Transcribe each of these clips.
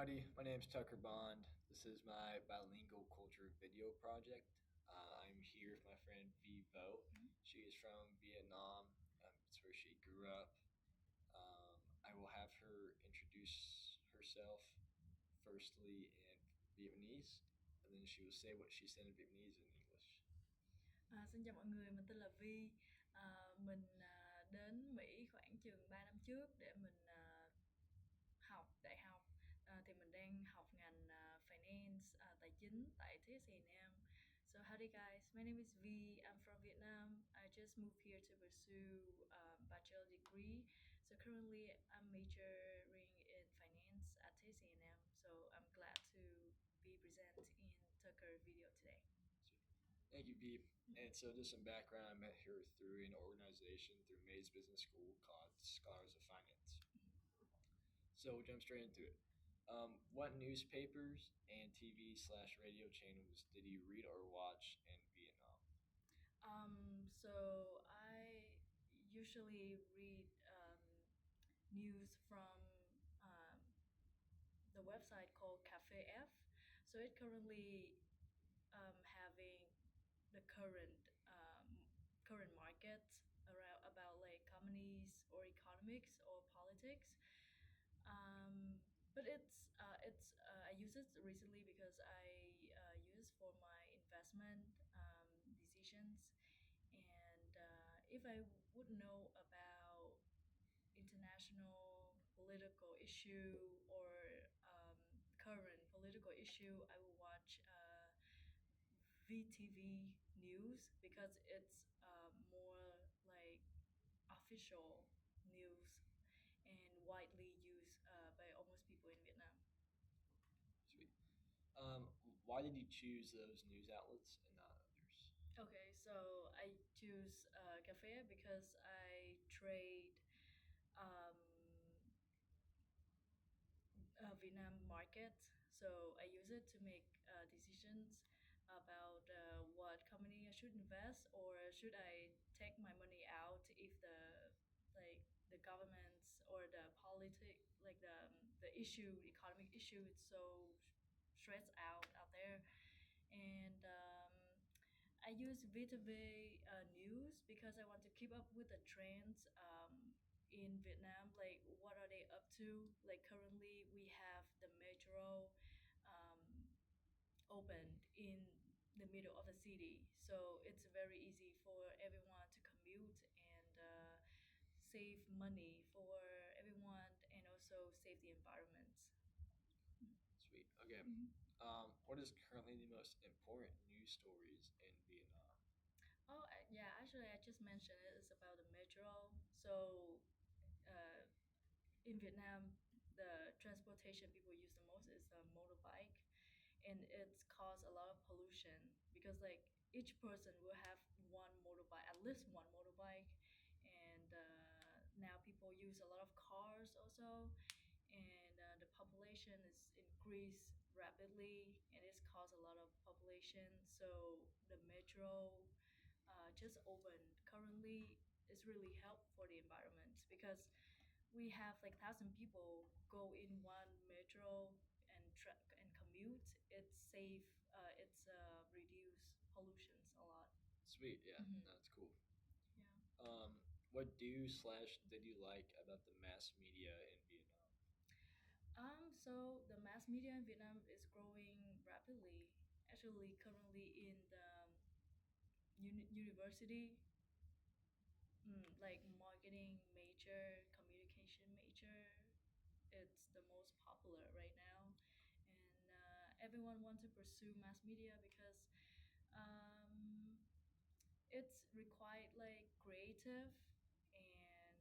Howdy, my name is Tucker Bond. This is my bilingual culture video project. I'm here with my friend Vivo. She is from Vietnam. It's where she grew up. I will have her introduce herself firstly in Vietnamese, and then she will say what she said in Vietnamese in English. Xin chào mọi người, mình tên là Vi. Mình đến Mỹ khoảng chừng 3 năm trước để mình học đại học. Thì mình đang học ngành finance, tài chính tại TSA. So howdy guys, my name is V. I'm from Vietnam. I just moved here to pursue a bachelor degree. So currently I'm majoring in finance at TSA. So I'm glad to be present in Tucker video today. Thank you, V. And so, just some background, I met her through an organization through Mays Business School called Scholars of Finance. So we'll jump straight into it. What newspapers and TV/radio channels did you read or watch in Vietnam? So I usually read news from um, the website called Cafe F. So it currently having the current market around about like companies or economics or politics. But I use it recently because I use for my investment decisions, and if I would know about international political issue or current political issue, I will watch VTV news because it's more like official news and widely used by almost people in Vietnam. Sweet. Why did you choose those news outlets and not others? Okay, so I choose cafe because I trade um, Vietnam market. So I use it to make decisions about what company I should invest or should I take my money out if the governments or the politic like the issue economic issue is so stressed out there. And I use VTV news because I want to keep up with the trends in Vietnam. Like, what are they up to? Like, currently we have the metro um, opened in the middle of the city, so it's very easy for everyone to commute and save money for everyone and also save the environment. Sweet. Okay. Mhm. What is currently the most important news stories in Vietnam? Oh, yeah, actually, I just mentioned it. It's about the metro. So, uh, in Vietnam, the transportation people use the most is a motorbike, and it's caused a lot of pollution because like each person will have one motorbike, at least one motorbike, and now people use a lot of cars also, and the population is increased rapidly, and it's caused a lot of population. So the metro just opened currently is really help for the environment because we have like 1,000 people go in one metro and truck and commute. It's safe. It's reduce pollutions a lot. Sweet. Yeah, Mhm. that's cool. Yeah. What do/did you like about the mass media in Vietnam? So the mass media in Vietnam is growing rapidly. Actually, currently in the university, like marketing major, communication major, it's the most popular right now, and everyone wants to pursue mass media because um, it's required like creative and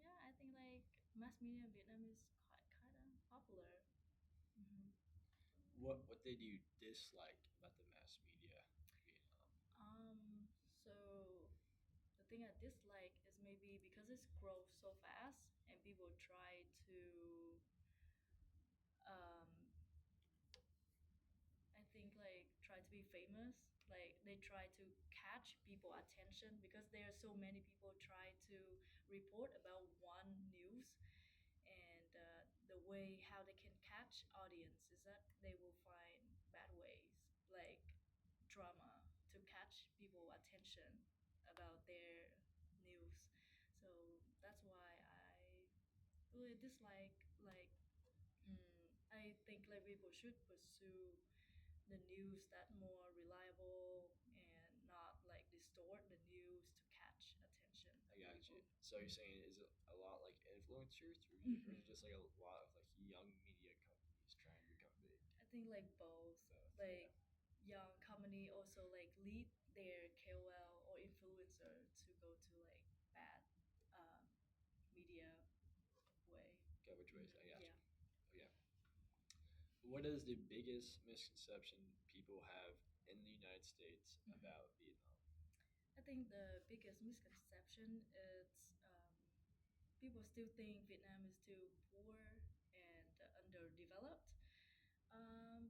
yeah, I think like mass media in Vietnam is quite kind of popular. Hmm. What did you dislike about the mass media in Vietnam? So the thing I dislike is maybe because it's grows so fast and people try to um, I think like try to be famous. Like they try to catch people attention because there are so many people try to report about one news, and the way how how they can catch audience is that they will find bad ways like drama to catch people attention about their news. So that's why I really dislike like I think like people should pursue the news that more reliable and not like distort the news to catch attention I of got you. people. So you're saying is it a lot like influencers, or is it Mhm. just like a lot of like young media companies trying to become big? I think like both, Both, yeah. like young company also like lead their KOL or influencer to go to like bad um, media way. Go which ways? I got Yeah. you. Okay. What is the biggest misconception people have in the United States Mhm. about Vietnam? I think the biggest misconception is people still think Vietnam is too poor and underdeveloped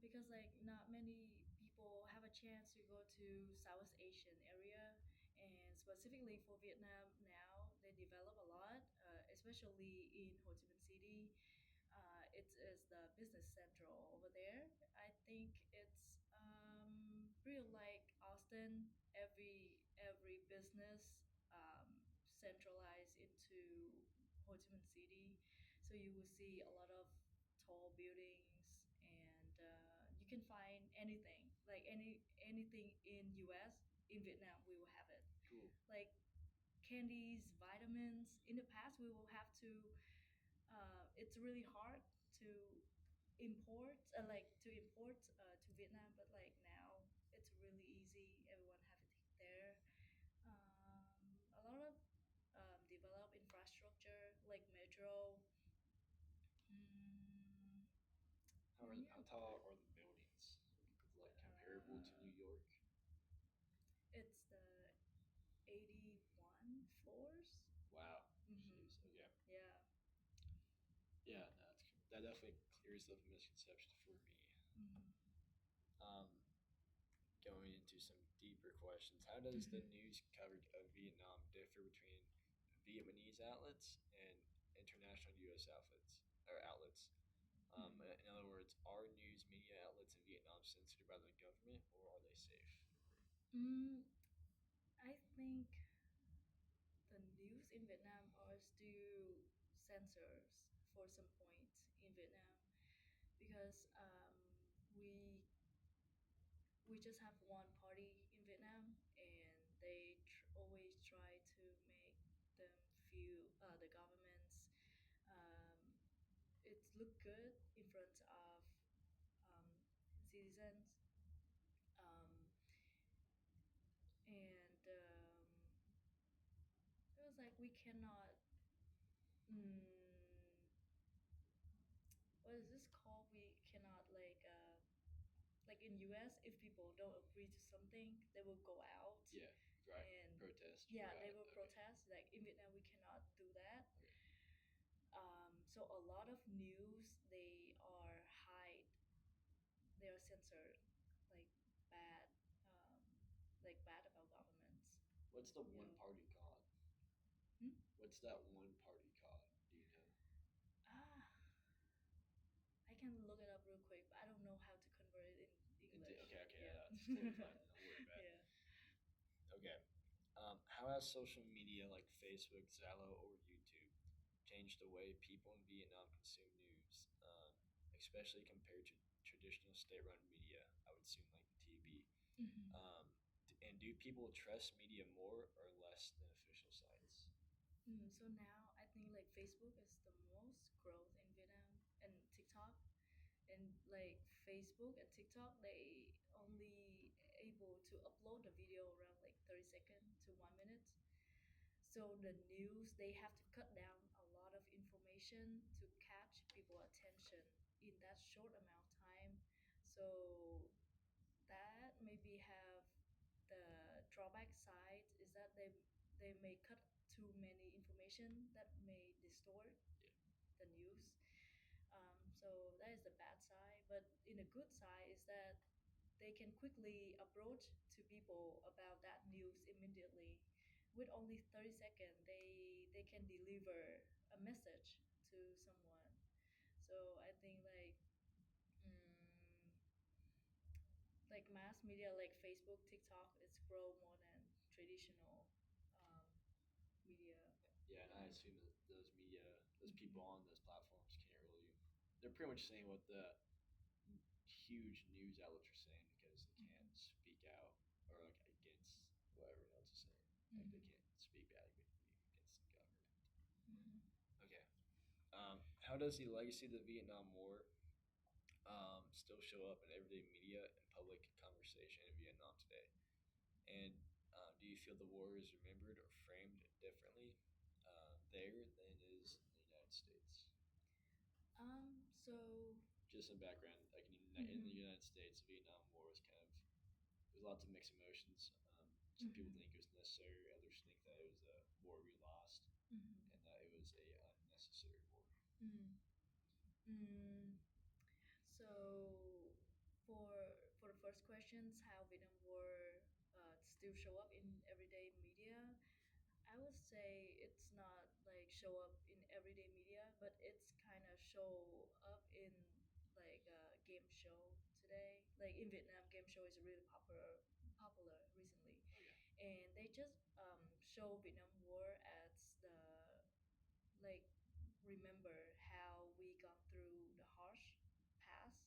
because like not many people have a chance to go to South Asian area, and specifically for Vietnam now they develop a lot, especially in Ho Chi Minh City. It is the business central over there. I think it's real like Austin. Every business centralized into Ho Chi Minh City, so you will see a lot of tall buildings, and you can find anything like anything in U.S. in Vietnam we will have it Cool. like candies, vitamins. In the past, we will have to it's really hard to import to Vietnam, but like now it's really easy. Everyone have it there. A lot of developed infrastructure like metro. Mm, How tall are the buildings? Like comparable to New York? it's the 81 floors. Wow. Mm-hmm. Jeez. Okay. Yeah. Yeah, no, that definitely clears up a misconception for me. Mm-hmm. Um, Going into some deeper questions, how does the Mm-hmm. news coverage of Vietnam differ between Vietnamese outlets and international U.S. outlets? In other words, are news media outlets in Vietnam censored by the government, or are they safe? Mm, I think the news in Vietnam are still censors for some point in Vietnam because we we just have one party in Vietnam and they always try to make them feel the government's um, it look good in front of um, citizens um, and it was like we cannot mm, what is this called? We cannot like in US if people don't agree to something, they will go out Yeah, right. and Protest, yeah, they right? will Okay. protest. Like in Vietnam, we cannot do that. Okay. So a lot of news they are censored, like bad, um, like bad about governments. What's the Yeah. one party called? Hmm? What's that one party called? Do you know? Ah, I can look it up real quick, but I don't know how to convert it in English. Okay, okay, Yeah. that's totally fine. Don't worry about it. Yeah. Okay. How has social media like Facebook, Zalo, or YouTube changed the way people in Vietnam consume news, especially compared to traditional state-run media? I would assume like the TV. Mhm. And do people trust media more or less than official sites? So now I think like Facebook is the most growth in Vietnam and TikTok and like Facebook and TikTok they only able to upload the video around like 30 seconds to 1 minute. So the news they have to cut down a lot of information to catch people attention in that short amount of time. So that maybe have the drawback side is that they may cut too many information that may distort Yeah. the news. So that is the bad side. But in the good side is that they can quickly approach to people about that news immediately. With only 30 seconds, they can deliver a message to someone. So I think like mass media like Facebook, TikTok, it's grow more than traditional um, media. Yeah, and I assume that those media, those people Mhm. on those platforms can't really. They're pretty much saying what the huge news outlets are saying because they can't Mhm. speak out or like against what everyone else is saying. Like they Mhm. can't speak badly against the government. Mhm. Okay. How does the legacy of the Vietnam War still show up in everyday media and public conversation in Vietnam today? And do you feel the war is remembered or framed differently there than it is in the United States? So. Just some background, like in the Mhm. United States, the Vietnam War was kind of there's lots of mixed emotions. Some people Mhm. think it was necessary, others think that it was a war we lost, Mhm. and that it was a unnecessary war. Mhm. Mm. So for for the first questions, how Vietnam War still show up in everyday media, I would say it's not like show up in everyday media, but it's kind of show up in like a game show today. Like in Vietnam, game show is really popular recently, Oh yeah, and they just show Vietnam War as the like remember how we gone through the harsh past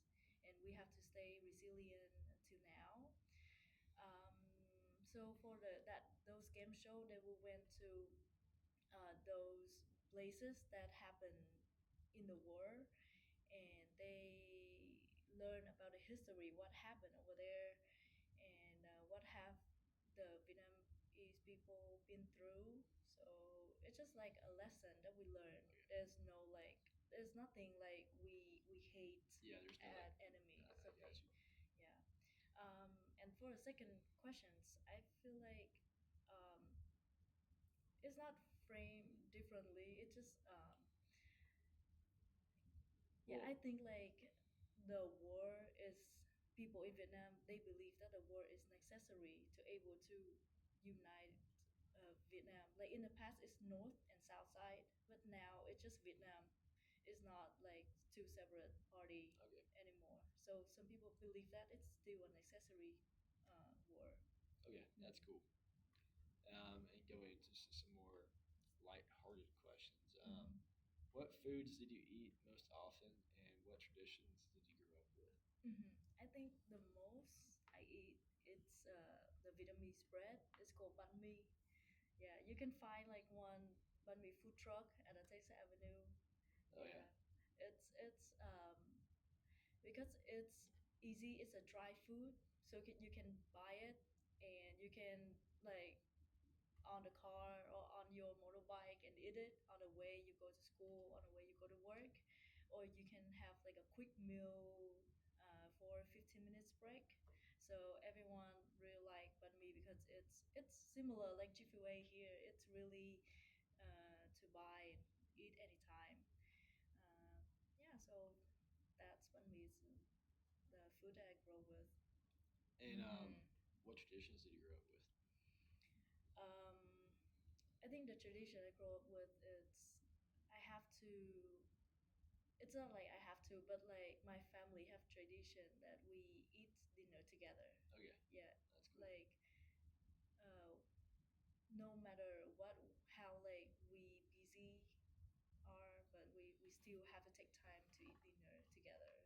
and we have to stay resilient until now. So for the that those game show, they will went to those places that happened in the war, and they learn about the history, what happened over there, and what have the Vietnamese people been through. So it's just like a lesson that we learn. okay. There's no like, there's nothing like we hate Yeah, there's no like, at enemy I got something. you. Yeah. And for the second questions, I feel like it's not framed differently. It just yeah, I Well, think like the war is people in Vietnam, they believe that the war is necessary to able to unite Vietnam. Like in the past, it's North and South side, but now it's just Vietnam. It's not like two separate party okay, anymore. So some people believe that it's still a necessary war. okay, that's Mm-hmm. cool. And going into some more light-hearted questions. Mm-hmm. What foods did you eat most often, and what traditions did you grow up with? I think the most I eat it's the Vietnamese bread. It's called banh mi. Yeah, you can find like one banh mi food truck at the Texas Avenue. Oh yeah, Yeah, it's because it's easy. It's a dry food, so you can buy it and you can like on the car or on your motorbike and eat it on the way you go to school, on the way you go to work, or you can have like a quick meal for 15 minutes break. So everyone really like banh mi because it's similar like GFUA here. It's really to buy and eat anytime. Uh, yeah, so that's banh mi is the food that I grow with. and Mm. what traditions did you grow up with? Um, I think the tradition I grew up with is I have to. It's not like I have to, but like my family have tradition that we eat dinner together. Okay, Yeah, that's cool. like uh, no matter what, how like we busy are, but we still have to take time to eat dinner together.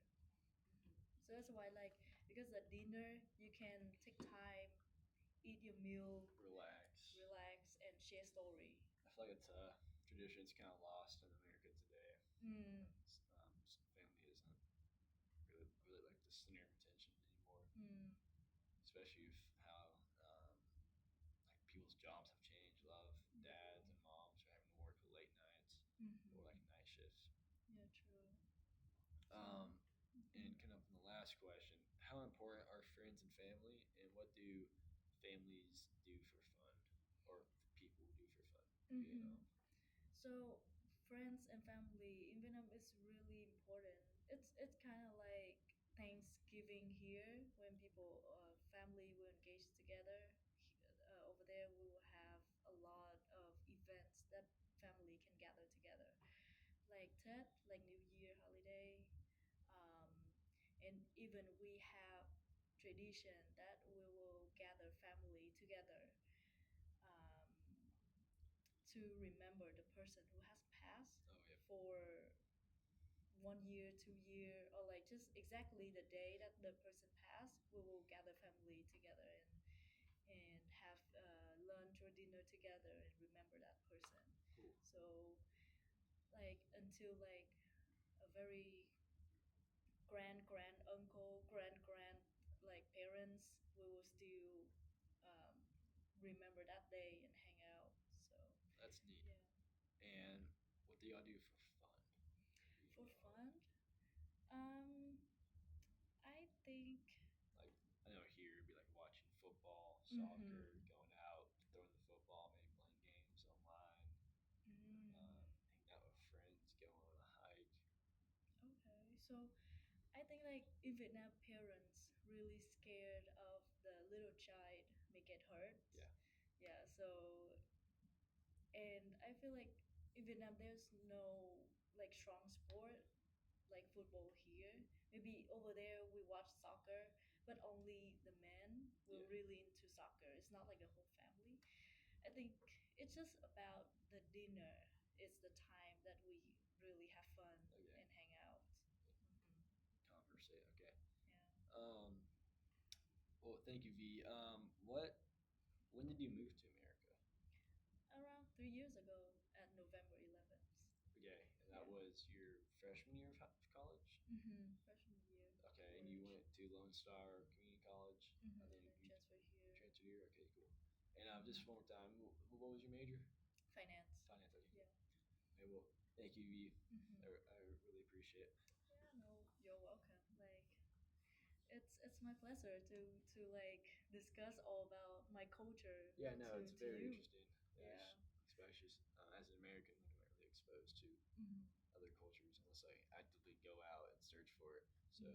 So that's why like because at dinner you can take time, eat your meal, Relax. relax, and share story. I feel like it's a tradition that's kind of lost in America today. Mm, Family isn't really like the center of attention anymore, mm, especially with how like people's jobs have changed. A lot of dads and moms are having to work late nights or like mm-hmm. night shifts. Yeah, true. So, Um, mhm. and kind of the last question: how important are friends and family, and what do families do for fun, or people do for fun in Mm-hmm. Vietnam? So friends and family in Vietnam is really important. It's kind of like Thanksgiving here when people family will engage together. Over there, we will have a lot of events that family can gather together, like Tet, like New Year holiday. even we have tradition that we will gather family together, um, to remember the person who has passed Oh yeah. for 1 year, 2 year, or like just exactly the day that the person passed, we will gather family together and have lunch or dinner together and remember that person. Cool. So like until like a very grand uncle, grand like parents, we will still um, remember that day and hang out. So That's neat. yeah, And what do y'all do for fun? for Usually, fun, um, I think. like I know here it'd be like watching football, Mm-hmm. soccer, going out, throwing the football, maybe playing games online, Mm. hanging out with friends, going on a hike. Okay, so I think like in Vietnam, parents really scared of the little child may get hurt. Yeah, Yeah, so and I feel like in Vietnam there's no like strong sport like football here. Maybe over there we watch soccer, but only the men were yeah, really into soccer. It's not like the whole family. I think it's just about the dinner. It's the time that we really have fun okay, and hang out. Hmm. conversate. Okay. Yeah. Um, well, thank you, V. What? When did you move to America? Around 3 years ago at November 11th. Okay, and that Yeah. was your freshman year of college. Freshman year Okay, and you college. went to Lone Star Community College, and then And then you transfer here. transferred here. Okay, cool. And just Mhm. one more time, what was your major? Finance. Finance. Okay, cool. Yeah. Okay, well, thank you, V. Hmm. I really appreciate it. Yeah, no, you're welcome. Like it's my pleasure to like discuss all about my culture Yeah, no, it's to very you. interesting. Yeah, Yeah. especially as an American, like, I'm not really exposed to Hmm. other cultures unless I actively go out and search for it. So, Hmm.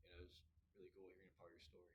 it was really cool hearing a part of your story.